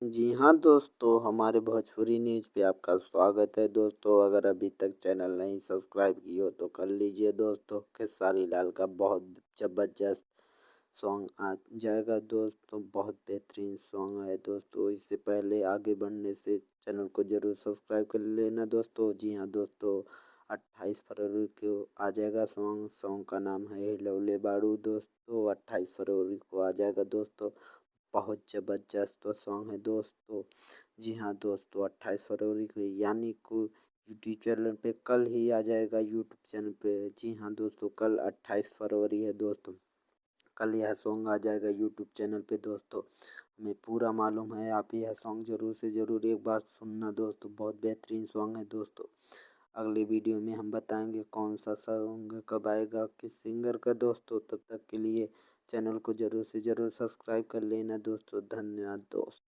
जी हाँ दोस्तों, हमारे भोजपुरी न्यूज़ पे आपका स्वागत है दोस्तों। अगर अभी तक चैनल नहीं सब्सक्राइब किए हो तो कर लीजिए दोस्तों। खेसारी लाल का बहुत ज़बरदस्त सॉन्ग आ जाएगा दोस्तों, बहुत बेहतरीन सॉन्ग है दोस्तों। इससे पहले आगे बढ़ने से चैनल को ज़रूर सब्सक्राइब कर लेना दोस्तों। जी हाँ दोस्तों, 28 फरवरी को आ जाएगा सॉन्ग। सॉन्ग का नाम है लवले बाड़ू दोस्तों। 28 फरवरी को आ जाएगा दोस्तों। बहुत ज़बरदस्त सॉन्ग है दोस्तों। जी हाँ दोस्तों, 28 फरवरी को यानी को यूट्यूब चैनल पे कल ही आ जाएगा यूट्यूब चैनल पे। जी हाँ दोस्तों, कल 28 फरवरी है दोस्तों। कल यह सॉन्ग आ जाएगा यूट्यूब चैनल पे दोस्तों। हमें पूरा मालूम है, आप यह सॉन्ग ज़रूर से ज़रूर एक बार सुनना दोस्तों। बहुत बेहतरीन सॉन्ग है दोस्तों। अगले वीडियो में हम बताएंगे कौन सा सॉन्ग कब आएगा, किस सिंगर का दोस्तों। तब तक के लिए चैनल को ज़रूर से ज़रूर सब्सक्राइब कर लेना दोस्तों। धन्यवाद दोस्त।